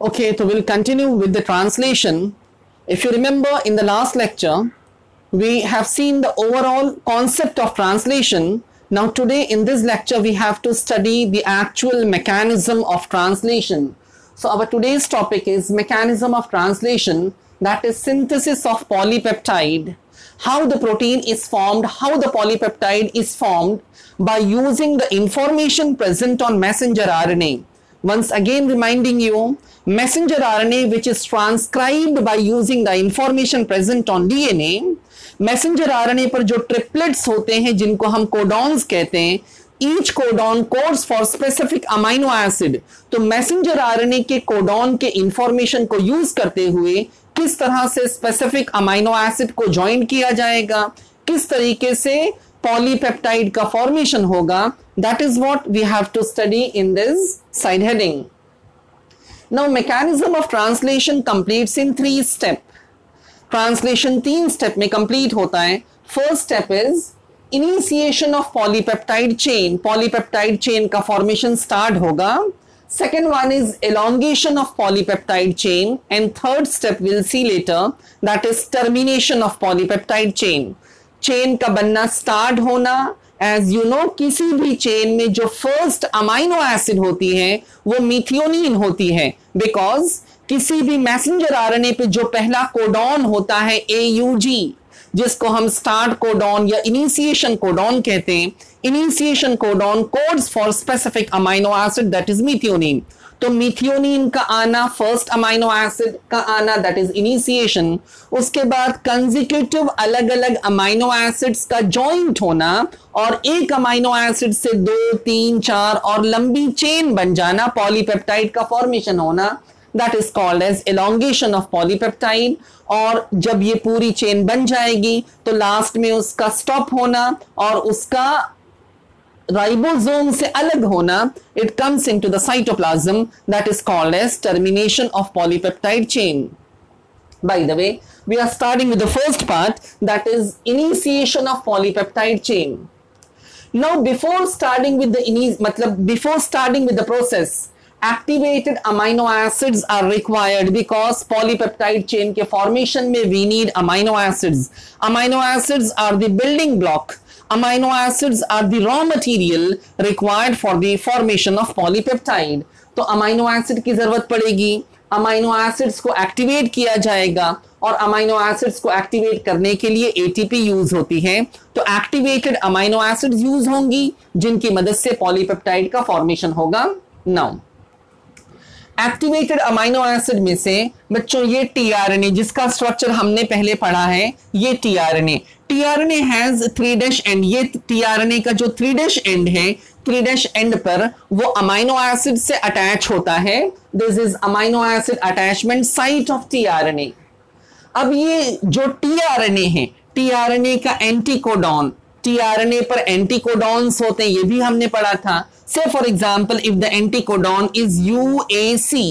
Okay, so we'll continue with the translation. If you remember in the last lecture, we have seen the overall concept of translation. Now today in this lecture, we have to study the actual mechanism of translation. So our today's topic is mechanism of translation, that is synthesis of polypeptide. How the protein is formed, how the polypeptide is formed by using the information present on messenger RNA. Once again reminding you, messenger RNA which is transcribed by using the information present on DNA, messenger RNA पर जो triplets होते हैं जिनको हम codons कहते हैं, each codon codes for specific amino acid. तो messenger RNA के कोडॉन के इंफॉर्मेशन को यूज करते हुए किस तरह से स्पेसिफिक अमाइनो एसिड को ज्वाइन किया जाएगा, किस तरीके से पॉलीपेप्टाइड का फॉर्मेशन होगा, that is what we have to study in this side heading. Now mechanism of translation completes in 3 step. Translation 3 step में कंप्लीट होता है. First step is initiation of polypeptide chain. Polypeptide chain का formation start होगा. Second one is elongation of polypeptide chain and third step will see later, that is termination of polypeptide chain. Chain का बनना start होना. As you no, किसी भी chain में जो first amino acid होती है वो मिथियोनिन होती है, बिकॉज किसी भी मैसेंजर आरएनए पे जो पहला कोडॉन होता है AUG, जिसको हम स्टार्ट कोडॉन या इनिशिएशन कोडॉन कहते हैं, initiation codon codes for specific amino acid that is methionine. तो मिथियोनिन का आना, फर्स्ट अमाइनो एसिड का आना, दैट इज इनिशिएशन. उसके बाद कंसेक्यूटिव अलग अलग अमाइनो एसिड्स का जॉइंट होना और एक अमाइनो एसिड से 2, 3, 4 और लंबी चेन बन जाना, पॉलीपेप्टाइड का फॉर्मेशन होना, that is called as elongation of polypeptide. और जब ये पूरी चेन बन जाएगी तो लास्ट में उसका स्टॉप होना और उसका राइबोसोम से अलग होना, it comes into the cytoplasm, that is called as termination of polypeptide chain. By the way, we are starting with the first part, that is initiation of polypeptide chain. Now before starting with the process, activated amino acids are required because polypeptide chain के formation में we need amino acids. Amino acids are the building block. Amino acids are the raw material required for the formation of polypeptide. तो amino acid की जरूरत पड़ेगी. amino acids को activate किया जाएगा और amino acids को activate करने के लिए ATP यूज होती है. तो activated amino acids यूज होंगी जिनकी मदद से polypeptide का formation होगा. Now एक्टिवेटेड अमाइनो एसिड में से बच्चों ये टीआरएनए जिसका स्ट्रक्चर हमने पहले पढ़ा है, ये टीआरएनए हैज 3' एंड. ये टीआरएनए का जो 3' एंड है, 3' एंड पर वो अमाइनो एसिड से अटैच होता है. This is amino acid attachment site of tRNA. अब ये जो टीआरएनए है, टीआरएनए का एंटीकोडॉन, टीआरएनए पर एंटीकोडॉन्स होते हैं, ये भी हमने पढ़ा था. Say for example, if the anticodon is UAC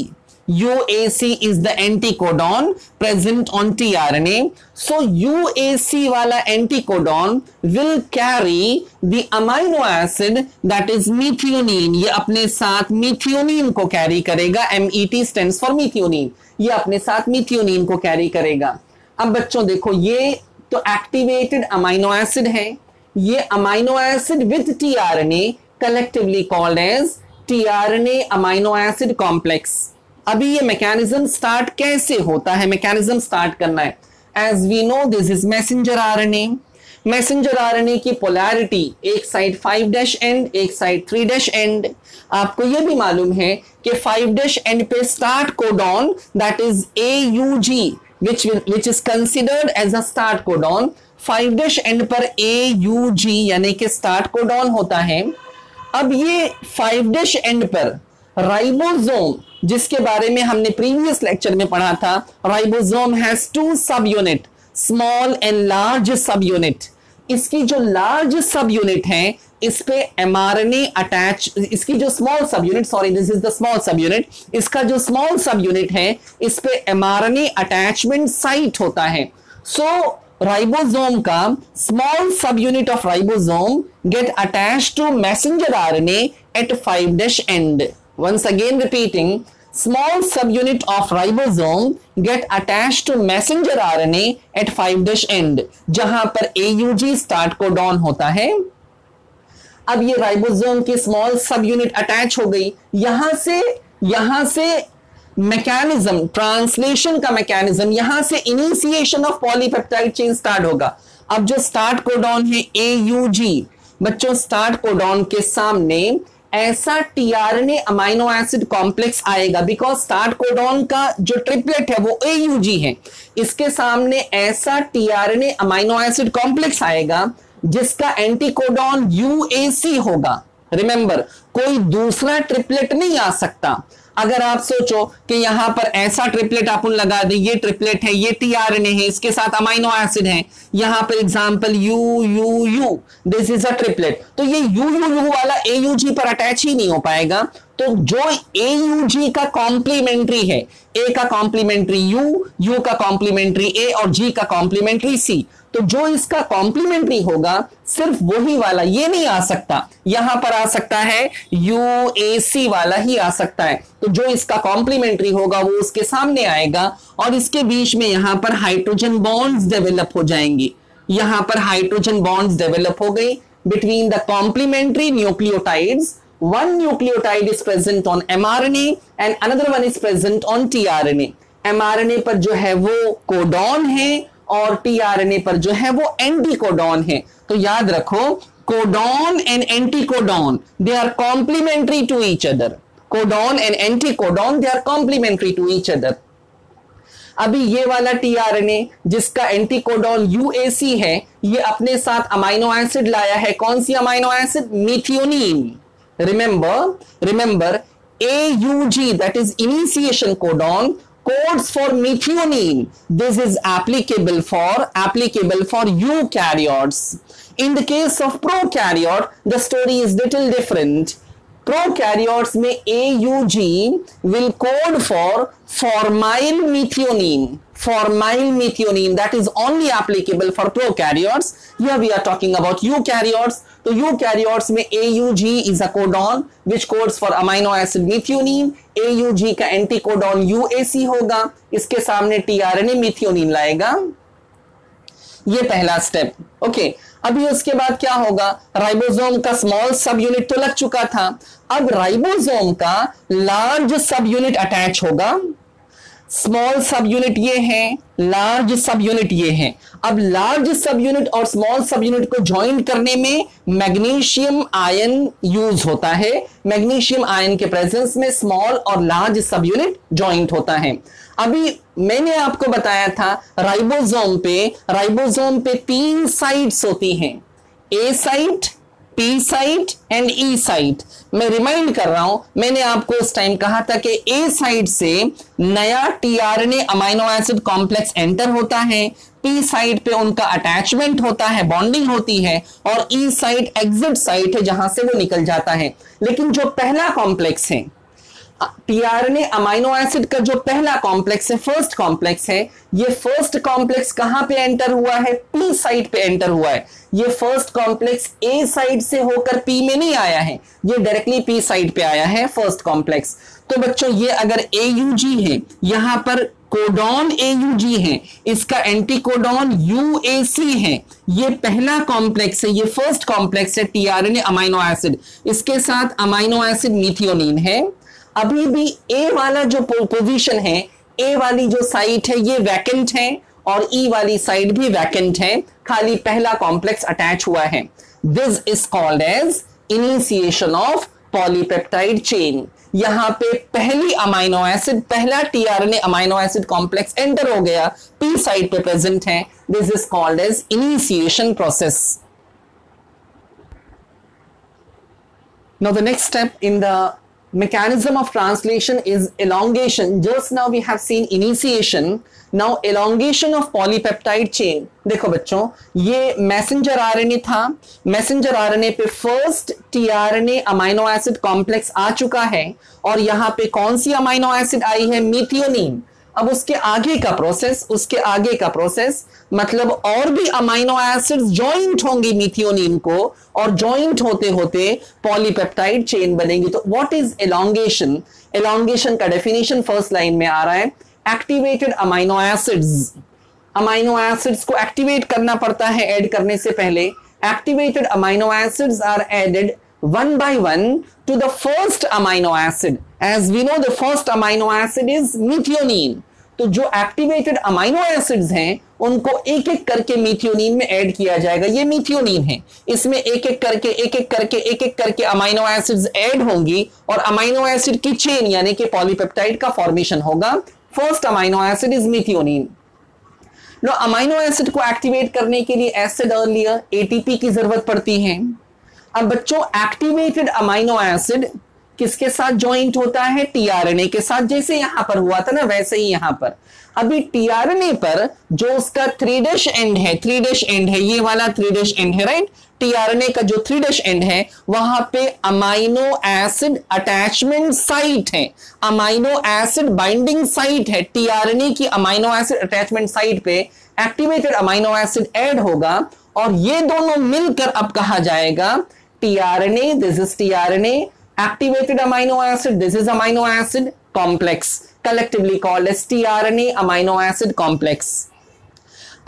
is the anticodon present on tRNA. So UAC वाला anticodon will carry the amino acid that is methionine. ये अपने साथ methionine को carry करेगा. MET stands for methionine. ये अपने साथ methionine को carry करेगा. अब बच्चों देखो, ये तो activated amino acid है. ये amino acid with tRNA collectively called as tRNA amino acid complex. अभी ये मैकेनिज्म स्टार्ट कैसे होता है, मैकेनिज्म स्टार्ट करना है. As we know, this is messenger RNA. Messenger RNA की पोलैरिटी, एक साइड 5' एंड, एक साइड 3' एंड. आपको यह भी मालूम है कि 5' एंड पे start codon, that is AUG, which is considered as a start codon. 5' and पर AUG यानी कि स्टार्ट कोडॉन होता है. अब ये 5' एंड पर राइबोसोम, जिसके बारे में हमने प्रीवियस लेक्चर में पढ़ा था, राइबोसोम हैज 2 सब यूनिट, स्मॉल एंड लार्ज सब यूनिट. इसकी जो लार्ज सब यूनिट है, इस पे mRNA अटैच, इसकी जो स्मॉल सब unit, sorry this is the small सब यूनिट, इसका जो स्मॉल सब यूनिट है, इस पे mRNA अटैचमेंट साइट होता है. सो राइबोसोम का स्मॉल सब unit of ribosome get attached to messenger RNA at 5' end. Once again repeating, small subunit of ribosome get attached to messenger RNA at 5' end, जहां पर AUG स्टार्ट कोडॉन होता है। अब ये राइबोसोम की स्मॉल सब यूनिट अटैच हो गई, यहां से मैकेनिज्म, ट्रांसलेशन का मैकेनिज्म, यहां से initiation of polypeptide chain start होगा। अब जो स्टार्ट कोडॉन है AUG, बच्चों स्टार्ट कोडॉन के सामने ऐसा टीआरएनए अमाइनो एसिड कॉम्प्लेक्स आएगा, बिकॉज स्टार्ट कोडॉन का जो ट्रिपलेट है वो AUG है, इसके सामने ऐसा टीआरएनए अमाइनो एसिड कॉम्प्लेक्स आएगा जिसका एंटीकोडॉन UAC होगा। रिमेंबर, कोई दूसरा ट्रिपलेट नहीं आ सकता। अगर आप सोचो कि यहां पर ऐसा ट्रिपलेट अपन लगा दें, ये ट्रिपलेट है, ये टीआरएनए है, इसके साथ अमाइनो एसिड है, यहां पर example UUU, this is a triplet, तो ये UUU वाला AUG पर अटैच ही नहीं हो पाएगा। तो जो AUG का कॉम्प्लीमेंट्री है, A का कॉम्प्लीमेंट्री U का कॉम्प्लीमेंट्री A और G का कॉम्प्लीमेंट्री C, तो जो इसका कॉम्प्लीमेंट्री होगा सिर्फ वही वाला, ये नहीं आ सकता, यहां पर आ सकता है UAC वाला ही आ सकता है। तो जो इसका कॉम्प्लीमेंट्री होगा वो उसके सामने आएगा और इसके बीच में यहां पर हाइड्रोजन बॉन्ड्स डेवलप हो जाएंगी। यहां पर हाइड्रोजन बॉन्ड्स डेवलप हो गई between the complementary nucleotides. One nucleotide is present on mRNA and another one is present on tRNA. mRNA पर जो है वो कोडॉन है और tRNA पर जो है वो एंटीकोडॉन है। तो याद रखो, codon and anticodon they are complementary to each other. Codon and anticodon they are complementary to each other. अभी ये वाला टीआरएनए जिसका एंटीकोडॉन UAC है, ये अपने साथ अमाइनो एसिड लाया है। कौन सी amino acid? Methionine. Remember, AUG, that is initiation codon, codes for methionine. This is applicable for eukaryotes. In the case of prokaryote, the story is little different. Prokaryotes में AUG will code for formyl methionine, that is only applicable for prokaryotes. Here we are talking about eukaryotes. तो eukaryotes में AUG is a codon which codes for amino acid methionine. AUG का anticodon UAC होगा, इसके सामने tRNA मीथियोनिन लाएगा। ये पहला step. Okay, अभी उसके बाद क्या होगा? राइबोसोम का स्मॉल सब यूनिट तो लग चुका था, अब राइबोसोम का लार्ज सब यूनिट अटैच होगा। स्मॉल सब यूनिट ये है, लार्ज सब यूनिट ये है। अब लार्ज सब यूनिट और स्मॉल सब यूनिट को ज्वाइन करने में मैग्नीशियम आयन यूज होता है। मैग्नीशियम आयन के प्रेजेंस में स्मॉल और लार्ज सब यूनिट ज्वाइंट होता है। अभी मैंने आपको बताया था राइबोसोम पे 3 साइट्स होती हैं, A site, P site and E site. मैं रिमाइंड कर रहा हूं, मैंने आपको उस टाइम कहा था कि A साइट से नया tRNA amino acid complex enter होता है, P साइट पे उनका अटैचमेंट होता है, बॉन्डिंग होती है, और E साइट एग्जिट साइट है जहां से वो निकल जाता है। लेकिन जो पहला कॉम्प्लेक्स है टीआरएनए अमाइनो एसिड का, जो पहला कॉम्प्लेक्स है, फर्स्ट कॉम्प्लेक्स है, ये फर्स्ट कॉम्प्लेक्स कहां पे एंटर हुआ है? P साइट पे एंटर हुआ है। ये फर्स्ट कॉम्प्लेक्स A साइट से होकर P में नहीं आया है, ये डायरेक्टली P साइट पे आया है फर्स्ट कॉम्प्लेक्स। तो बच्चों ये अगर AUG है, यहां पर कोडॉन AUG है, इसका एंटीकोडॉन UAC है, ये पहला कॉम्प्लेक्स है, ये फर्स्ट कॉम्प्लेक्स है टीआरएनए अमाइनो एसिड, इसके साथ अमाइनो एसिड मीथियोनिन है। अभी भी A वाला जो पोजीशन है, A वाली जो साइट है ये वैकेंट है और E वाली साइट भी वैकेंट है, खाली पहला कॉम्प्लेक्स अटैच हुआ है। This is called as initiation of polypeptide chain. यहां पे पहली अमाइनो एसिड, पहला tRNA amino acid complex enter हो गया, P साइट पे प्रेजेंट है। This is called as initiation process. Now the next step in the mechanism of translation is elongation. Just now we have seen initiation, now elongation of polypeptide chain. देखो बच्चों, ये messenger RNA था, messenger RNA पे first tRNA amino acid complex आ चुका है और यहां पे कौन सी अमाइनो एसिड आई है? मीथियोनिन। अब उसके आगे का प्रोसेस मतलब और भी अमाइनो एसिड्स जॉइंट होंगी मिथियोनिन को, और जॉइंट होते होते पॉलीपेप्टाइड चेन बनेगी। तो व्हाट इज एलोंगेशन? एलोंगेशन का डेफिनेशन फर्स्ट लाइन में आ रहा है, activated amino acids. Amino acids को एक्टिवेट करना पड़ता है ऐड करने से पहले। Activated amino acids are added one by one to the first amino acid. As we know, the first amino acid is methionine. तो जो एक्टिवेटेड अमाइनो एसिड्स हैं उनको एक एक करके मिथियोनिन में ऐड किया जाएगा। ये मिथियोनिन है, इसमें एक एक करके अमाइनो एसिड्स ऐड होंगी और अमाइनो एसिड की चेन यानी कि पॉलीपेप्टाइड का फॉर्मेशन होगा। First amino acid is methionine. No, amino acid को एक्टिवेट करने के लिए एसिड अर्लियर एटीपी की जरूरत पड़ती है। अब बच्चों, एक्टिवेटेड अमाइनो एसिड किसके साथ ज्वाइंट होता है? टीआरएनए के साथ। जैसे यहां पर हुआ था ना वैसे ही यहां पर अभी टीआरएनए पर जो उसका 3' एंड है, ये वाला 3' एंड है, राइट। टीआरएनए का जो 3' एंड है वहां पे अमाइनो एसिड अटैचमेंट साइट है, अमाइनो एसिड बाइंडिंग साइट है। टीआरएनए की अमाइनो एसिड अटैचमेंट साइट पे एक्टिवेटेड अमाइनो एसिड ऐड होगा और ये दोनों मिलकर अब कहा जाएगा tRNA, this is tRNA, activated amino acid, this is amino acid complex, collectively called as tRNA amino acid complex.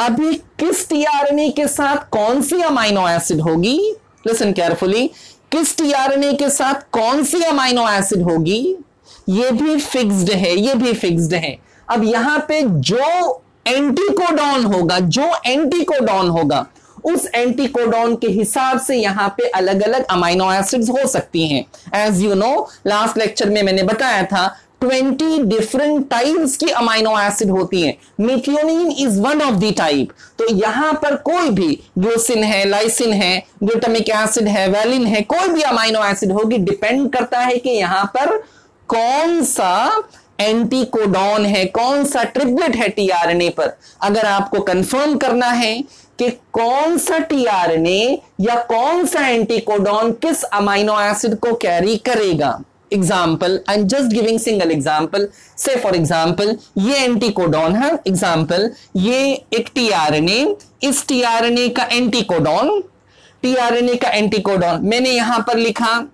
अभी किस tRNA के साथ कौन सी अमाइनो एसिड होगी? Listen carefully, किस tRNA के साथ कौन सी अमाइनो एसिड होगी ये भी फिक्स्ड है। अब यहां पे जो एंटीकोडॉन होगा उस एंटीकोडॉन के हिसाब से यहां पे अलग अलग अमाइनो एसिड्स हो सकती हैं। As you know, last lecture में मैंने बताया था 20 डिफरेंट टाइप्स की अमाइनो एसिड होती हैं। Methionine is one of the type. तो यहां पर कोई भी ग्लूसिन है, लाइसिन है, ग्लूटामिक एसिड है, वैलिन है, कोई भी अमाइनो एसिड होगी, डिपेंड करता है कि यहां पर कौन सा एंटीकोडॉन है, कौन सा ट्रिपलेट है टीआरएनए पर। अगर आपको कंफर्म करना है कि कौन सा टीआरएनए या कौन सा एंटीकोडॉन किस अमाइनो एसिड को कैरी करेगा। Example, I am just giving single example. से फॉर एग्जाम्पल ये एंटीकोडॉन है, एग्जाम्पल ये एक टीआरएनए, इस टीआरएनए का एंटीकोडॉन मैंने यहां पर लिखा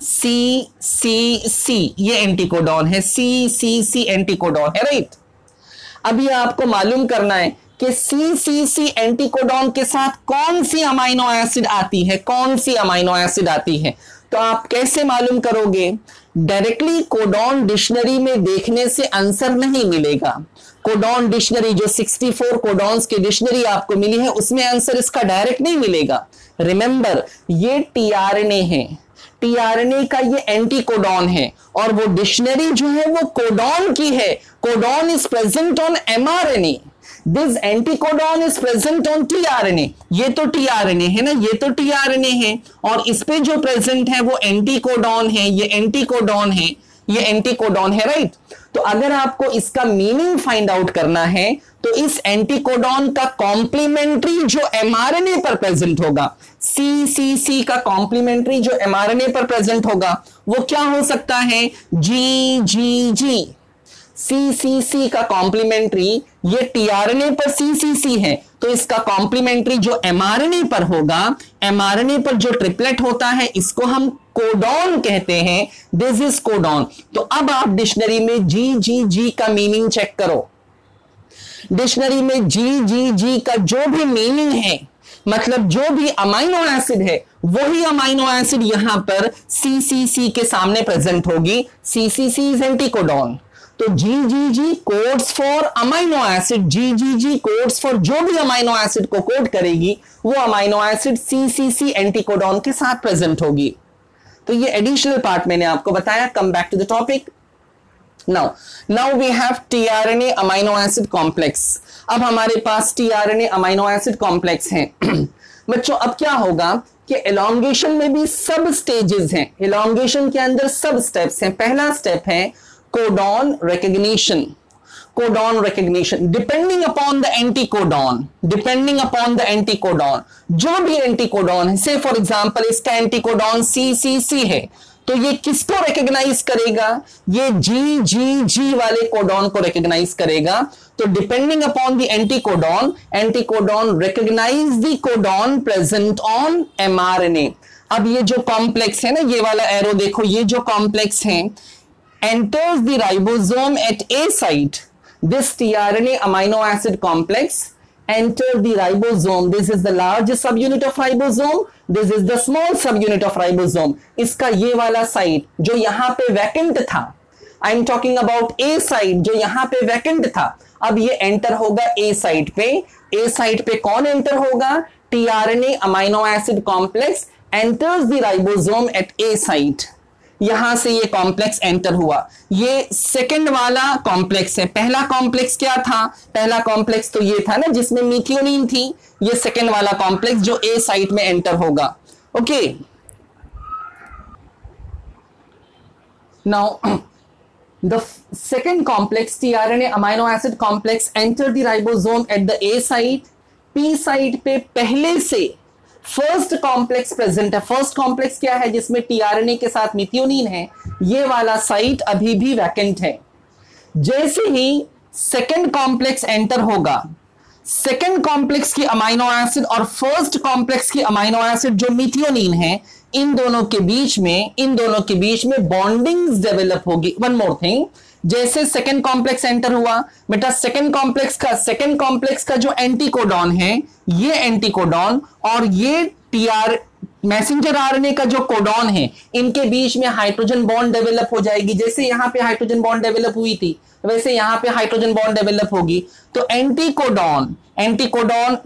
CCC, ये एंटीकोडॉन है, CCC एंटीकोडॉन है, राइट। अभी आपको मालूम करना है कि CCC एंटीकोडॉन के साथ कौन सी अमाइनो एसिड आती है। तो आप कैसे मालूम करोगे? डायरेक्टली कोडॉन डिक्शनरी में देखने से आंसर नहीं मिलेगा। कोडॉन डिक्शनरी जो 64 कोडॉन्स की डिक्शनरी आपको मिली है उसमें आंसर इसका डायरेक्ट नहीं मिलेगा। रिमेंबर, ये टीआरएनए है, टीआरएनए का ये एंटीकोडॉन है और वो डिक्शनरी जो है वो कोडॉन की है। Codon is present on mRNA, this anticodon is present on tRNA. ये तो टीआरएनए है ना, ये तो टीआरएनए है और इस पे जो प्रेजेंट है वो एंटीकोडॉन है, ये एंटीकोडॉन है, राइट। तो अगर आपको इसका मीनिंग फाइंड आउट करना है तो इस एंटीकोडॉन का कॉम्प्लीमेंट्री जो एमआरएनए पर प्रेजेंट होगा, CCC का कॉम्प्लीमेंट्री जो एमआरएनए पर प्रेजेंट होगा वो क्या हो सकता है? GGG। CCC का कॉम्प्लीमेंट्री, ये टीआरएनए पर CCC है तो इसका कॉम्प्लीमेंट्री जो एमआरएनए पर होगा, एमआरएनए पर जो ट्रिपलेट होता है इसको हम कोडॉन कहते हैं, दिस इज कोडॉन। तो अब आप डिक्शनरी में GGG का मीनिंग चेक करो। डिक्शनरी में GGG का जो भी मीनिंग है, मतलब जो भी अमाइनो एसिड है वही अमाइनो एसिड यहां पर CCC के सामने प्रेजेंट होगी। CCC is anticodon. तो GGG codes for amino acid, GGG codes for जो भी अमाइनो एसिड को कोड करेगी वो अमाइनो एसिड CCC एंटीकोडॉन के साथ प्रेजेंट होगी। तो ये एडिशनल पार्ट मैंने आपको बताया। Come back to the topic. Now we have tRNA amino acid complex. अब हमारे पास tRNA amino acid complex है। बच्चों अब क्या होगा कि एलोंगेशन में भी सब स्टेजेस हैं, एलोंगेशन के अंदर सब स्टेप्स हैं। पहला स्टेप है codon recognition. Depending upon the anticodon, जो भी एंटीकोडॉन है, से फॉर एग्जांपल इसका एंटीकोडॉन CCC है तो ये किसको रिकॉग्नाइज करेगा? ये जी जी जी वाले कोडॉन को रिकॉग्नाइज करेगा। तो depending upon the anticodon, anticodon recognise the codon present on mRNA. अब ये जो कॉम्प्लेक्स है ना, ये वाला एरो देखो, ये जो कॉम्प्लेक्स है enters the ribosome at A site. This tRNA amino acid complex enters the ribosome. This is the large subunit of ribosome. This is the small subunit of ribosome. इसका ये वाला साइट जो यहाँ पे वैकेंट था, I am talking about A site जो यहाँ पे वैकेंट था, अब ये एंटर होगा ए साइट पे। ए साइट पे कौन एंटर होगा? tRNA amino acid complex enters the ribosome at A site. यहां से ये कॉम्प्लेक्स एंटर हुआ। ये सेकंड वाला कॉम्प्लेक्स है। पहला कॉम्प्लेक्स क्या था? पहला कॉम्प्लेक्स तो ये था ना जिसमें मीथियोनिन थी। ये सेकंड वाला कॉम्प्लेक्स जो ए साइट में एंटर होगा। Okay, now the second complex tRNA amino acid complex enter the ribosome at the A site. P site पे पहले से फर्स्ट कॉम्प्लेक्स प्रेजेंट है। फर्स्ट कॉम्प्लेक्स क्या है? जिसमें tRNA के साथ मिथियोनिन है। ये वाला साइट अभी भी वैकेंट है। जैसे ही सेकंड कॉम्प्लेक्स एंटर होगा, सेकंड कॉम्प्लेक्स की अमाइनो एसिड और फर्स्ट कॉम्प्लेक्स की अमाइनो एसिड जो मिथियोनिन है, इन दोनों के बीच में बॉन्डिंग्स डेवलप होगी। वन मोर थिंग, जैसे सेकंड कॉम्प्लेक्स एंटर हुआ बेटा, सेकंड कॉम्प्लेक्स का जो एंटीकोडॉन है, ये एंटीकोडॉन और ये मैसेंजर आरएनए का जो कोडॉन है, इनके बीच में हाइड्रोजन बॉन्ड डेवलप हो जाएगी। जैसे यहां पे हाइड्रोजन बॉन्ड डेवलप हुई थी, वैसे यहां पे हाइड्रोजन बॉन्ड डेवलप होगी। तो एंटीकोडॉन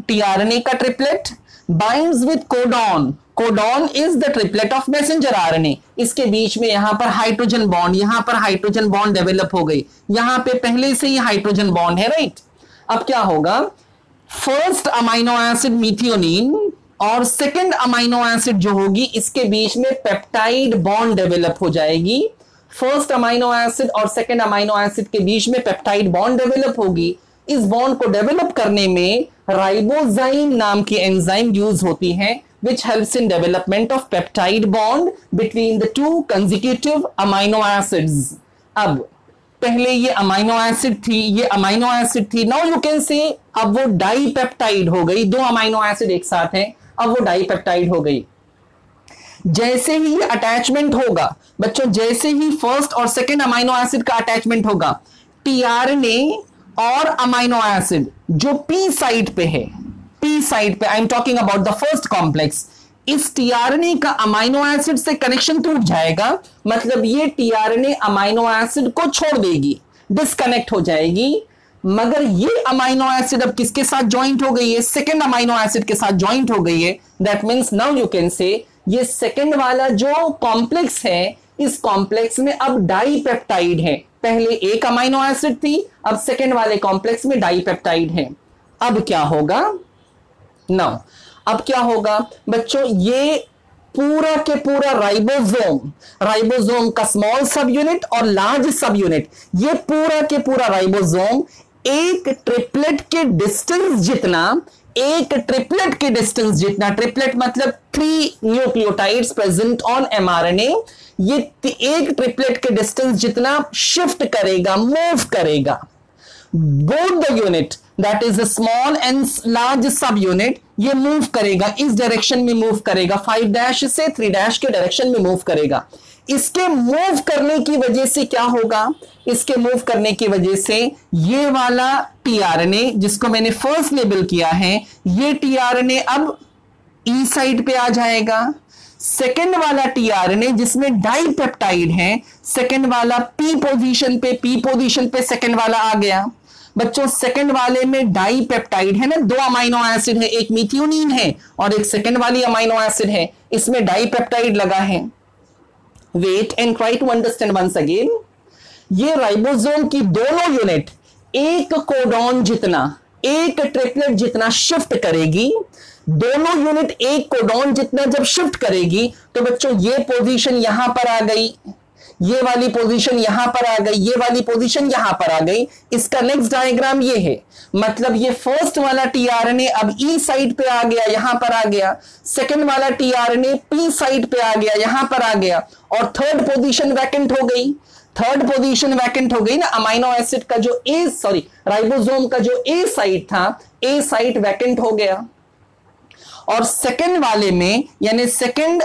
tRNA का triplet binds with codon is the triplet of messenger RNA. इसके बीच में यहां पर हाइड्रोजन बॉन्ड डेवलप हो गई। यहां पे पहले से ही हाइड्रोजन बॉन्ड है, राइट। अब क्या होगा? फर्स्ट अमाइनो एसिड मिथियोनिन और सेकंड अमाइनो एसिड जो होगी, इसके बीच में पेप्टाइड बॉन्ड डेवलप हो जाएगी। फर्स्ट अमाइनो एसिड और सेकंड अमाइनो एसिड के बीच में पेप्टाइड बॉन्ड डेवलप होगी। इस बॉन्ड को डेवलप करने में राइबोजाइम नाम की एंजाइम यूज होती है, which helps in development of peptide bond between the two consecutive amino acids. अब पहले ये अमाइनो एसिड थी, नाउ यू कैन से अब वो डाइपेप्टाइड हो गई। दो अमाइनो एसिड एक साथ हैं, अब वो डाइपेप्टाइड हो गई। जैसे ही ये अटैचमेंट होगा बच्चों, जैसे ही फर्स्ट और सेकंड अमाइनो एसिड का अटैचमेंट होगा, tRNA और अमाइनो एसिड जो पी साइड पे है, I am talking about the first complex, इस tRNA का अमाइनो एसिड से कनेक्शन टूट जाएगा। मतलब ये tRNA अमाइनो एसिड को छोड़ देगी, डिस्कनेक्ट हो जाएगी। मगर ये अमाइनो एसिड अब किसके साथ ज्वाइंट हो गई है? सेकंड अमाइनो एसिड के साथ ज्वाइंट हो गई है। That means now you can say ये सेकंड वाला जो कॉम्प्लेक्स है, इस कॉम्प्लेक्स में अब डाइपेप्टाइड है। पहले एक अमाइनो एसिड थी, अब सेकंड वाले कॉम्प्लेक्स में डाइपेप्टाइड है। अब क्या होगा? अब क्या होगा बच्चों? ये पूरा के पूरा राइबोसोम का स्मॉल सब यूनिट और लार्ज सब यूनिट, ये पूरा के पूरा राइबोसोम एक ट्रिपलेट के डिस्टेंस जितना, ट्रिपलेट मतलब 3 न्यूक्लियोटाइड्स प्रेजेंट ऑन एमआरएनए, ये एक ट्रिपलेट के डिस्टेंस जितना शिफ्ट करेगा, मूव करेगा। Both the unit, that is the small and large सब यूनिट, ये मूव करेगा, इस डायरेक्शन में मूव करेगा, 5' से 3' के डायरेक्शन में मूव करेगा। इसके मूव करने की वजह से क्या होगा? इसके मूव करने की वजह से ये वाला tRNA जिसको मैंने फर्स्ट लेबल किया है, ये tRNA अब ई साइड पे आ जाएगा। सेकेंड वाला tRNA जिसमें डाइपेप्टाइड है, सेकेंड वाला पी पोजीशन पे सेकेंड वाला आ गया। बच्चों सेकेंड वाले में डाइपेप्टाइड है ना, 2 अमाइनो एसिड है, एक मिथियोनिन है और एक सेकेंड वाली अमाइनो एसिड है, इसमें डाइपेप्टाइड लगा है। Wait and try to understand once again. ये राइबोसोम की दोनों यूनिट एक कोडॉन जितना, एक ट्रिपलेट जितना शिफ्ट करेगी। दोनों यूनिट एक कोडॉन जितना जब शिफ्ट करेगी तो बच्चों ये पोजीशन यहां पर आ गई, ये वाली पोजीशन यहां पर आ गई, ये वाली पोजीशन यहां पर आ गई। इसका नेक्स्ट डायग्राम ये है, मतलब ये फर्स्ट वाला टीआरएनए अब ई साइड पे आ गया, यहां पर आ गया। सेकंड वाला टीआरएनए पी साइड पे आ गया, यहां पर आ गया। और थर्ड पोजीशन वैकेंट हो गई, थर्ड पोजीशन वैकेंट हो गई ना। अमाइनो एसिड का जो राइबोसोम का जो ए साइट था, ए साइट वैकेंट हो गया। और सेकंड वाले में यानी सेकंड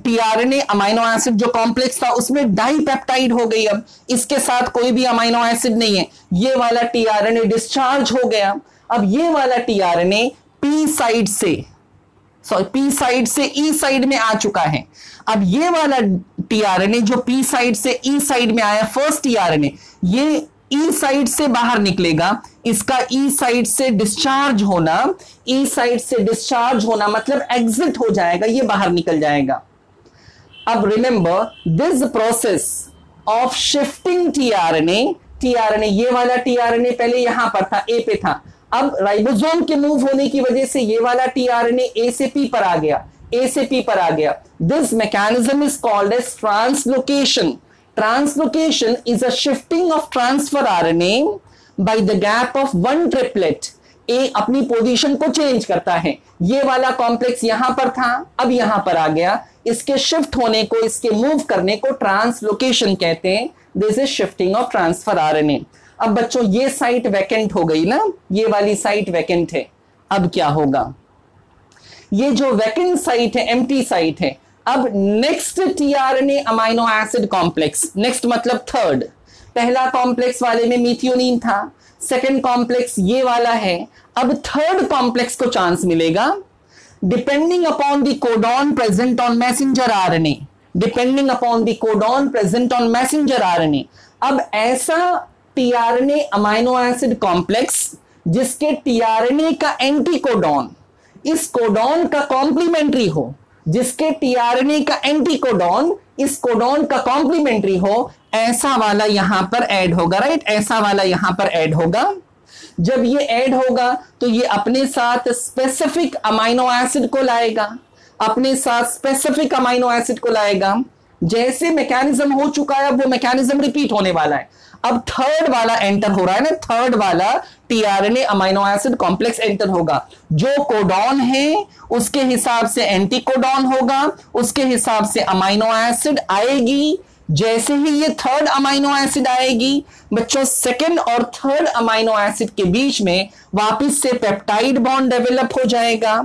टीआरएनए अमाइनो एसिड जो कॉम्प्लेक्स था उसमें डाइपेप्टाइड हो गई। अब इसके साथ कोई भी अमाइनो एसिड नहीं है, ये वाला टीआरएनए डिस्चार्ज हो गया। अब ये वाला टीआरएनए पी साइड से ई साइड में आ चुका है। अब ये वाला टीआरएनए जो पी साइड से ई साइड में आया, फर्स्ट टीआरएनए, ये ई साइड से बाहर निकलेगा। इसका ई साइड से डिस्चार्ज होना, ई साइड से डिस्चार्ज होना मतलब एग्जिट हो जाएगा, ये बाहर निकल जाएगा। अब remember this process of shifting tRNA, ये वाला टीआरएनए पहले यहां पर था, ए पे था। अब राइबोसोम के मूव होने की वजह से ये वाला टीआरएनए ए से पी पर आ गया, ए से पी पर आ गया। This mechanism is called as translocation. Translocation is a shifting of transfer RNA by the gap of one triplet. A अपनी पोजीशन को चेंज करता है। ये वाला कॉम्प्लेक्स यहां पर था, अब यहां पर आ गया। इसके शिफ्ट होने को, इसके मूव करने को ट्रांसलोकेशन कहते हैं। This is shifting of transfer RNA. अब बच्चों ये साइट वैकेंट हो गई ना, ये वाली साइट वैकेंट है। अब क्या होगा, ये जो वैकेंट साइट है, एम्प्टी साइट है। अब next tRNA amino acid complex, next मतलब थर्ड, पहला कॉम्प्लेक्स वाले में मीथियोनिन था, सेकंड कॉम्प्लेक्स ये वाला है। अब थर्ड कॉम्प्लेक्स को चांस मिलेगा depending upon the codon present on messenger RNA, depending upon the codon present on messenger RNA. अब ऐसा टीआरएनए अमाइनो एसिड कॉम्प्लेक्स जिसके टीआरएनए का एंटी कोडॉन इस कोडॉन का कॉम्प्लीमेंट्री हो, जिसके टीआरएनए का एंटी कोडॉन इस कोडॉन का कॉम्प्लीमेंट्री हो, ऐसा वाला यहां पर ऐड होगा, राइट। ऐसा वाला यहां पर ऐड होगा। जब ये ऐड होगा तो ये अपने साथ स्पेसिफिक अमाइनो एसिड को लाएगा, अपने साथ स्पेसिफिक अमाइनो एसिड को लाएगा। जैसे मैकेनिज्म हो चुका है, अब वो मैकेनिज्म रिपीट होने वाला है। अब थर्ड वाला एंटर हो रहा है ना, थर्ड वाला tRNA amino acid complex enter होगा। जो कोडॉन है उसके हिसाब से एंटी कोडॉन होगा, उसके हिसाब से अमाइनो एसिड आएगी। जैसे ही ये थर्ड अमाइनो एसिड आएगी बच्चों, सेकंड और थर्ड अमाइनो एसिड के बीच में वापस से पेप्टाइड बॉन्ड डेवलप हो जाएगा।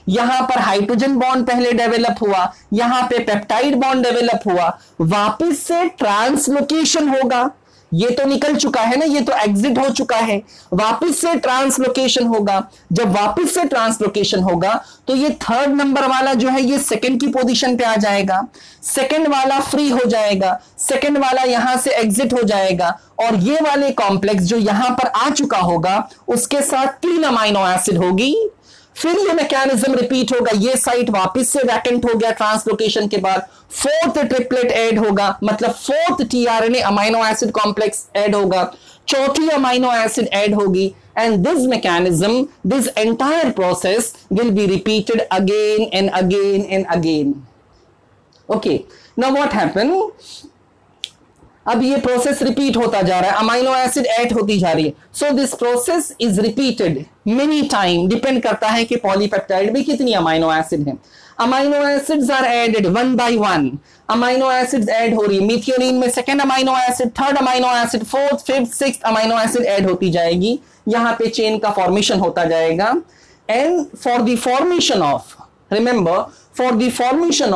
यहां पर हाइड्रोजन बॉन्ड पहले डेवलप हुआ, यहां पे पेप्टाइड बॉन्ड डेवलप हुआ, वापस से ट्रांसलोकेशन होगा। ये तो निकल चुका है ना, ये तो एग्जिट हो चुका है, वापस से ट्रांसलोकेशन होगा। जब वापस से ट्रांसलोकेशन होगा तो ये थर्ड नंबर वाला जो है ये सेकंड की पोजीशन पे आ जाएगा, सेकंड वाला फ्री हो जाएगा, सेकंड वाला यहां से एग्जिट हो जाएगा। और ये वाले कॉम्प्लेक्स जो यहां पर आ चुका होगा उसके साथ 3 अमाइनो एसिड होगी। फिर ये मैकेनिज्म रिपीट होगा, ये साइट वापस से वैकेंट हो गया ट्रांसलोकेशन के बाद, फोर्थ ट्रिपलेट ऐड होगा, मतलब fourth tRNA amino acid complex add होगा, चौथी अमाइनो एसिड ऐड होगी। And this mechanism, this entire process will be repeated again and again and again. Okay, now what happen, अब ये process repeat होता जा रहा है, अमाइनो एसिड ऐड होती जा रही है। So this process is repeated many time, depend करता है कि पॉलीपेप्टाइड में कितनी अमाइनो एसिड है। Amino acids are added one by one, amino acids add हो रही है। मीथियोनिन में second amino acid, third amino acid, fourth, fifth, sixth amino acid add होती जाएगी। यहां पे चेन का फॉर्मेशन होता जाएगा। And for the formation of, remember, for the formation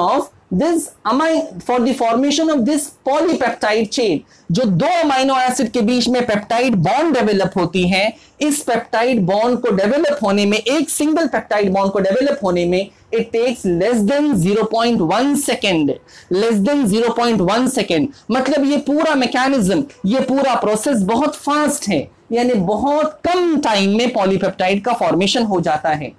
of this polypeptide chain, जो 2 अमाइनो एसिड के बीच में पेप्टाइड बॉन्ड डेवलप होती है, इस पेप्टाइड बॉन्ड को डेवलप होने में, एक सिंगल पेप्टाइड बॉन्ड को डेवलप होने में it takes less than 0.1 second, less than 0.1 second. मतलब ये पूरा मैकेनिज्म, ये पूरा प्रोसेस बहुत फास्ट है, यानी बहुत कम टाइम में पॉलीपेप्टाइड का फॉर्मेशन हो जाता है।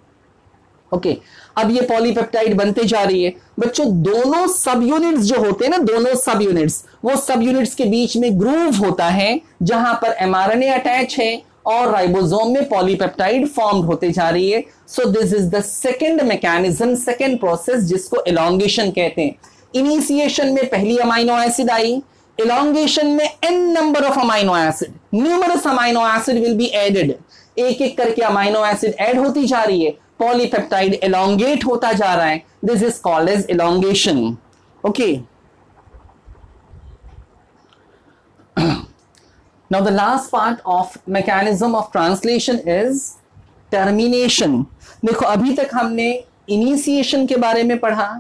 ओके, अब ये पॉलीपेप्टाइड बनते जा रही है बच्चों। दोनों सब यूनिट्स जो होते हैं ना, दोनों सब यूनिट्स, वो सब यूनिट्स के बीच में ग्रूव होता है जहां पर एमआरएनए अटैच है और राइबोसोम में पॉलीपेप्टाइड फॉर्म्ड होते जा रही है। So this is the second mechanism, second process जिसको एलोंगेशन कहते हैं। इनिशिएशन में पहली अमाइनो एसिड आई, elongation में n number of amino acid, numerous amino acid will be added, एक एक करके अमाइनो एसिड ऐड होती जा रही है, पॉलीपेप्टाइड elongate होता जा रहा है, this is called as elongation. Okay. Now the last part of mechanism of translation is termination. देखो अभी तक हमने initiation के बारे में पढ़ा,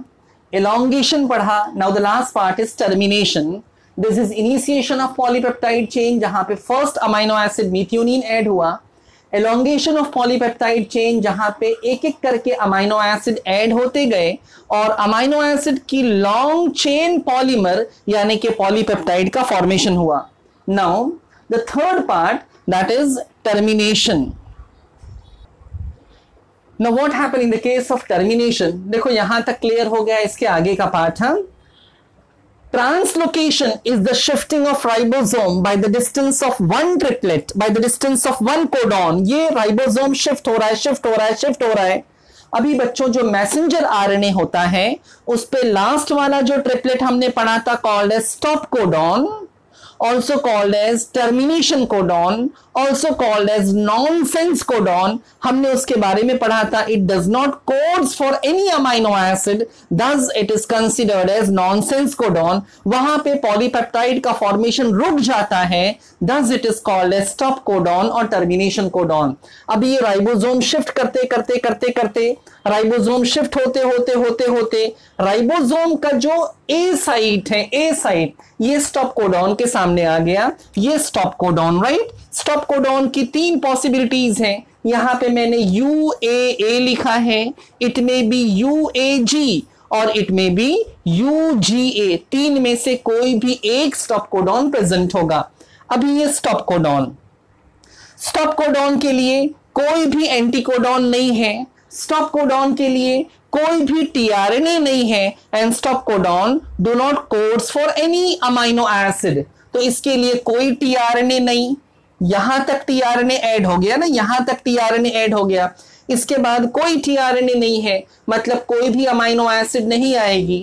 elongation पढ़ा, now the last part is termination. This is initiation of polypeptide chain जहां पे first amino acid methionine add हुआ, elongation of polypeptide chain जहां पे एक एक करके अमाइनो एसिड ऐड होते गए और अमाइनो एसिड की लॉन्ग चेन पॉलीमर यानी कि पॉलीपेप्टाइड का फॉर्मेशन हुआ. Now the third part that is termination. Now what happen in the case of termination. देखो यहां तक क्लियर हो गया, इसके आगे का पार्ट है. Translocation is the shifting of ribosome by the distance of one triplet, by the distance of one codon. ये राइबोसोम शिफ्ट हो रहा है, शिफ्ट हो रहा है, शिफ्ट हो रहा है. अभी बच्चों जो मैसेंजर आरएनए होता है उस पे लास्ट वाला जो ट्रिपलेट हमने पढ़ा था called as stop codon, also called as termination codon, also called as nonsense codon. हमने उसके बारे में पढ़ा था. It does not codes for any amino acid, thus it is considered as nonsense codon. वहां पे पॉलीपेप्टाइड का फॉर्मेशन रुक जाता है, thus it is called as stop codon और termination codon. अभी ये राइबोसोम शिफ्ट करते करते करते करते राइबोसोम शिफ्ट होते होते होते होते राइबोसोम का जो ए साइट है, ए साइट, ये स्टॉप कोडॉन के सामने आ गया. ये stop codon, right. Stop codon की तीन पॉसिबिलिटीज हैं. यहां पे मैंने UAA लिखा है, इट में बी UAG और इट में बी UGA. तीन में से कोई भी एक स्टॉप कोडॉन प्रेजेंट होगा. अभी ये स्टॉप कोडॉन, स्टॉप कोडॉन के लिए कोई भी एंटीकोडॉन नहीं है, स्टॉप कोडॉन के लिए कोई भी टीआरएनए नहीं है, and stop codon do not codes for any amino acid. तो इसके लिए कोई टीआरएनए नहीं. यहां तक टीआरएनए ऐड हो गया ना, यहां तक टीआरएनए ऐड हो गया. इसके बाद कोई टीआरएनए नहीं है, मतलब कोई भी अमाइनो एसिड नहीं आएगी,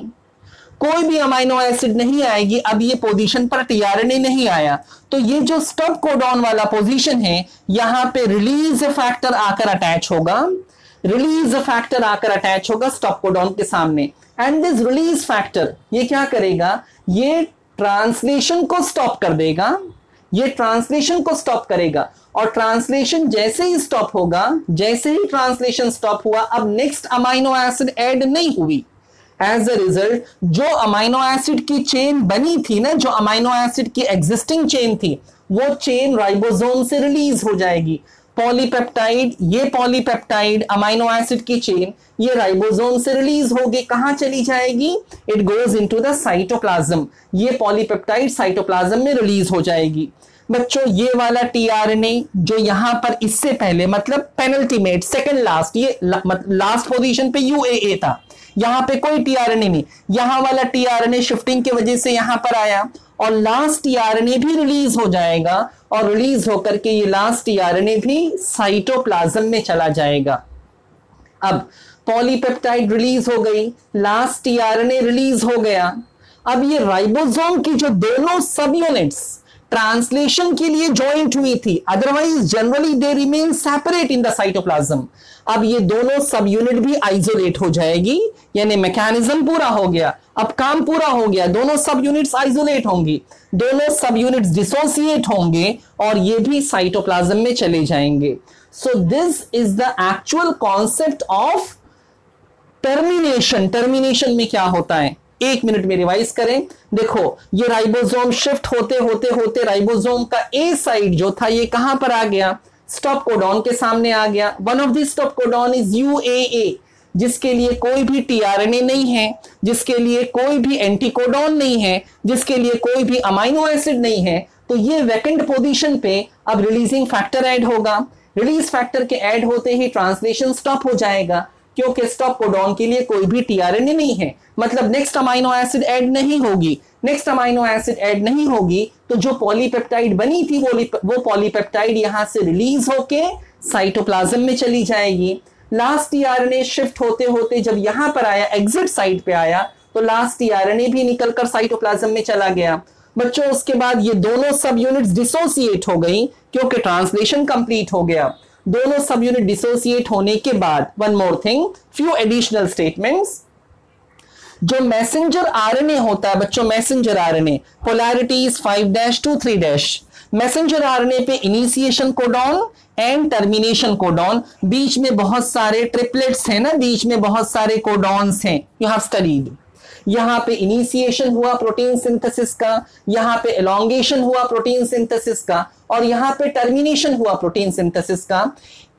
कोई भी अमाइनो एसिड नहीं आएगी. अब ये पोजीशन पर टीआरएनए नहीं आया, तो ये जो स्टॉप कोडॉन वाला पोजीशन है यहां पे रिलीज फैक्टर आकर अटैच होगा, रिलीज फैक्टर आकर अटैच होगा स्टॉप कोडॉन के सामने. एंड दिस रिलीज फैक्टर ये क्या करेगा, ये ट्रांसलेशन को स्टॉप कर देगा, ये ट्रांसलेशन को स्टॉप करेगा. और ट्रांसलेशन जैसे ही स्टॉप होगा, जैसे ही ट्रांसलेशन स्टॉप हुआ, अब नेक्स्ट अमाइनो एसिड ऐड नहीं हुई. एज अ रिजल्ट जो अमाइनो एसिड की चेन बनी थी ना, जो अमाइनो एसिड की एग्जिस्टिंग चेन थी, वो चेन राइबोसोम से रिलीज हो जाएगी. पॉलीपेप्टाइड, ये पॉलीपेप्टाइड अमाइनो एसिड की चेन ये राइबोसोम से रिलीज होगी. कहां चली जाएगी, it goes into the cytoplasm. ये पॉलीपेप्टाइड साइटोप्लाज्म में रिलीज हो जाएगी. बच्चों ये वाला टीआरएनए जो यहां पर इससे पहले मतलब पेनल्टीमेट सेकंड लास्ट, ये लास्ट पोजीशन पे यूएए था, यहां पे कोई टीआरएनए नहीं. यहां वाला टीआरएनए शिफ्टिंग की वजह से यहां पर आया और लास्ट टीआरएनए भी रिलीज हो जाएगा और रिलीज होकर के ये लास्ट टीआरएनए भी साइटोप्लाज्म में चला जाएगा. अब पॉलीपेप्टाइड रिलीज हो गई, लास्ट टीआरएनए रिलीज हो गया. अब ये राइबोसोम की जो दोनों सब यूनिट्स ट्रांसलेशन के लिए ज्वाइंट हुई थी, otherwise generally they remain separate in the cytoplasm. अब ये दोनों सब यूनिट भी आइसोलेट हो जाएगी, यानी मैकेनिज्म पूरा हो गया, अब काम पूरा हो गया. दोनों सब यूनिट्स आइसोलेट होंगी, दोनों सब यूनिट्स डिसोसिएट होंगे और ये भी साइटोप्लाज्म में चले जाएंगे. So this is the actual concept of termination. Termination में क्या होता है, एक मिनट में रिवाइज करें. देखो ये राइबोसोम शिफ्ट होते होते होते राइबोसोम का ए साइड जो था ये कहां पर आ गया, स्टॉप कोडॉन के सामने आ गया. One of the stop codon is यूएए, जिसके लिए कोई भी टीआरएनए नहीं है, जिसके लिए कोई भी एंटीकोडॉन नहीं है, जिसके लिए कोई भी अमाइनो एसिड नहीं है. तो ये वैकेंट पोजीशन पे अब रिलीजिंग फैक्टर ऐड होगा. रिलीज फैक्टर के ऐड होते ही ट्रांसलेशन स्टॉप हो जाएगा, क्योंकि स्टॉप कोडॉन के लिए कोई भी टीआरएनए नहीं है, मतलब नेक्स्ट अमाइनो एसिड ऐड नहीं होगी. नेक्स्ट अमाइनो एसिड ऐड नहीं होगी तो जो पॉलीपेप्टाइड बनी थी वो पॉलीपेप्टाइड यहां से रिलीज होके साइटोप्लाज्म में चली जाएगी. लास्ट टीआरएनए शिफ्ट होते होते जब यहां पर आया, एग्जिट साइट पे आया, तो लास्ट आरएनए भी निकलकर साइटोप्लाज्म में चला गया। बच्चों उसके बाद ये दोनों सब यूनिट्स डिसोसिएट हो गई क्योंकि ट्रांसलेशन कंप्लीट हो गया। दोनों सब यूनिट डिसोसिएट होने के बाद one more thing, few additional statements. जो मैसेंजर आरएनए होता है बच्चों, messenger RNA polarities 5' to 3'। Messenger RNA पे initiation codon and termination codon, बीच में बहुत सारे ट्रिपलेट्स हैं ना, बीच में बहुत सारे कोडॉन्स हैं, यू हैव स्टडीड। यहां पे इनिशिएशन हुआ प्रोटीन सिंथेसिस का, यहां पे एलोंगेशन हुआ प्रोटीन सिंथेसिस का, और यहां पे टर्मिनेशन हुआ प्रोटीन सिंथेसिस का।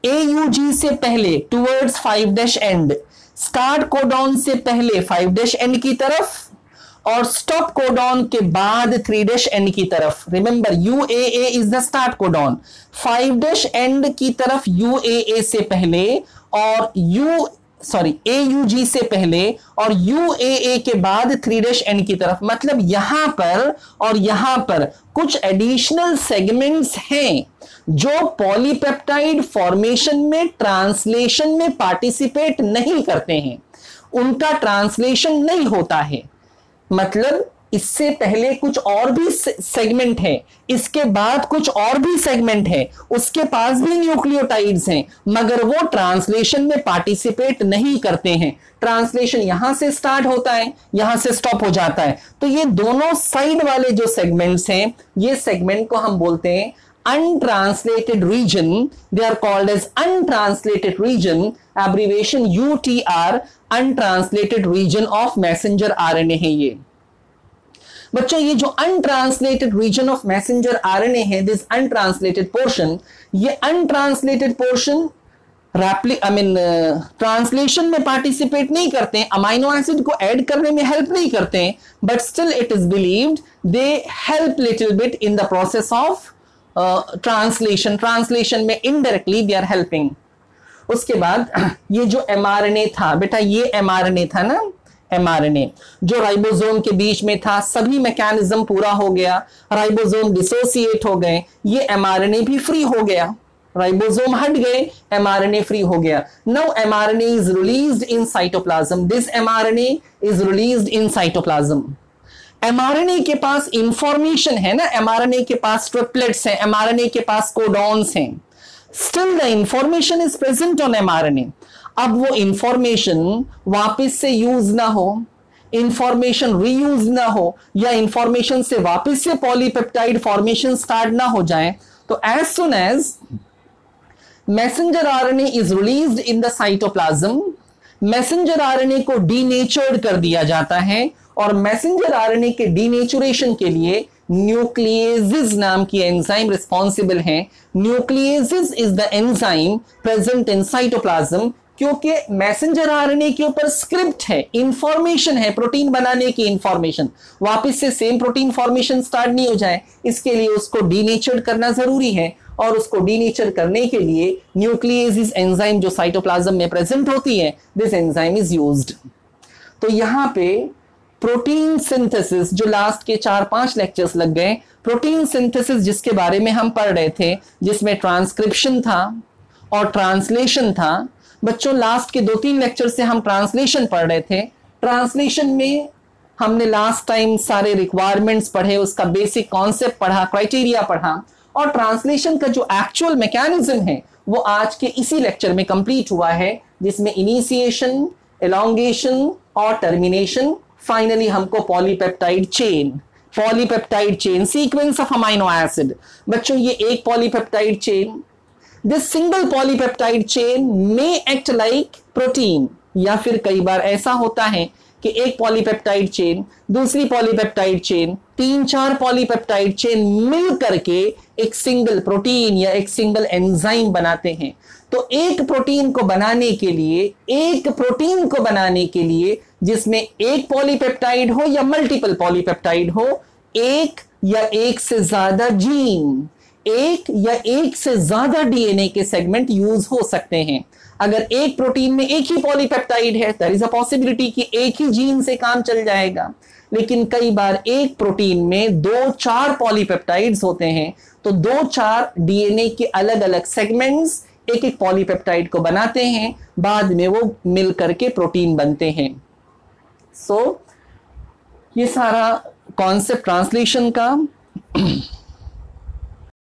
AUG से पहले टुवर्ड्स 5' एंड, स्टार्ट कोडॉन से पहले 5' एंड की तरफ, और स्टॉप कोडॉन के बाद 3' एंड की तरफ। Remember UAA is the start codon, 5' and की तरफ UAA से पहले और AUG से पहले और UAA के बाद 3' एंड की तरफ। मतलब यहां पर और यहां पर कुछ एडिशनल सेगमेंट्स हैं जो पॉलीपेप्टाइड फॉर्मेशन में ट्रांसलेशन में पार्टिसिपेट नहीं करते हैं, उनका ट्रांसलेशन नहीं होता है। मतलब इससे पहले कुछ और भी सेगमेंट है, इसके बाद कुछ और भी सेगमेंट है, उसके पास भी न्यूक्लियोटाइड्स हैं, मगर वो ट्रांसलेशन में पार्टिसिपेट नहीं करते हैं। ट्रांसलेशन यहां से स्टार्ट होता है, यहां से स्टॉप हो जाता है। तो ये दोनों साइड वाले जो सेगमेंट्स हैं, ये सेगमेंट को हम बोलते हैं untranslated region. They are called as untranslated region, abbreviation UTR, untranslated region of messenger RNA है ये। बच्चों ये जो untranslated region of messenger RNA है, this untranslated portion, ये untranslated portion ट्रांसलेशन में पार्टिसिपेट नहीं करते हैं, अमाइनो एसिड को ऐड करने में हेल्प नहीं करते हैं, but still it is believed they help little bit in the process of translation में इनडायरेक्टली दे आर हेल्पिंग। उसके बाद ये जो mRNA था बेटा, ये mRNA था ना, mRNA जो राइबोसोम के बीच में था, सभी मैकेनिज्म पूरा हो गया, राइबोसोम डिसोसिएट हो गए, ये mRNA भी फ्री हो गया, राइबोसोम हट गए, mRNA फ्री हो गया। Now mRNA is released in cytoplasm, this mRNA is released in cytoplasm. mRNA के पास इंफॉर्मेशन है ना, mRNA के पास ट्रिपलेट्स हैं, mRNA के पास कोडॉन्स हैं, still the information is present on mRNA। अब वो इंफॉर्मेशन वापस से यूज ना हो, इंफॉर्मेशन रीयूज ना हो, या इंफॉर्मेशन से वापस से पॉलीपेप्टाइड फॉर्मेशन स्टार्ट ना हो जाए, तो as soon as messenger RNA is released in the cytoplasm, messenger RNA को डीनेचर्ड कर दिया जाता है, और मैसेंजर आरएनए के डीनेचुरेशन के लिए न्यूक्लिएजेस नाम की एंजाइम रिस्पॉन्सिबल है। Nucleases is the enzyme present in cytoplasm, क्योंकि मैसेंजर आरएनए के ऊपर स्क्रिप्ट है, इंफॉर्मेशन है, प्रोटीन बनाने की इंफॉर्मेशन, वापस से सेम प्रोटीन फॉर्मेशन स्टार्ट नहीं हो जाए, इसके लिए उसको डीनेचर्ड करना जरूरी है, और उसको डीनेचर करने के लिए न्यूक्लिएजेस एंजाइम जो साइटोप्लाज्म में प्रेजेंट होती है, दिस एंजाइम इज यूज्ड। तो यहां पे प्रोटीन सिंथेसिस जो लास्ट के 4-5 लेक्चर्स लग गए, प्रोटीन सिंथेसिस जिसके बारे में हम पढ़ रहे थे, जिसमें ट्रांसक्रिप्शन था और ट्रांसलेशन था। बच्चों लास्ट के 2-3 लेक्चर से हम ट्रांसलेशन पढ़ रहे थे। ट्रांसलेशन में हमने लास्ट टाइम सारे रिक्वायरमेंट्स पढ़े, उसका बेसिक कॉन्सेप्ट पढ़ा, क्राइटेरिया पढ़ा, और ट्रांसलेशन का जो एक्चुअल मैकेनिज्म है वो आज के इसी लेक्चर में कंप्लीट हुआ है, जिसमें इनिशिएशन, एलोंगेशन और टर्मिनेशन, फाइनली हमको polypeptide chain sequence of amino acid. बच्चों ये एक polypeptide chain, this single polypeptide chain may act like protein, या फिर कई बार ऐसा होता है कि एक पॉलीपेप्टाइड चेन, दूसरी पॉलीपेप्टाइड चेन, 3-4 पॉलीपेप्टाइड चेन मिल करके एक सिंगल प्रोटीन या एक सिंगल एंजाइम बनाते हैं। तो एक प्रोटीन को बनाने के लिए जिसमें एक पॉलीपेप्टाइड हो या मल्टीपल पॉलीपेप्टाइड हो, एक या एक से ज्यादा जीन, एक या एक से ज्यादा डीएनए के सेगमेंट यूज हो सकते हैं। अगर एक प्रोटीन में एक ही पॉलीपेप्टाइड है, देयर इज अ पॉसिबिलिटी कि एक ही जीन से काम चल जाएगा, लेकिन कई बार एक प्रोटीन में 2-4 पॉलीपेप्टाइड्स होते हैं, तो 2-4 डीएनए के अलग अलग सेगमेंट्स एक एक पॉलीपेप्टाइड को बनाते हैं, बाद में वो मिल करके प्रोटीन बनते हैं। सो ये सारा कॉन्सेप्ट ट्रांसलेशन का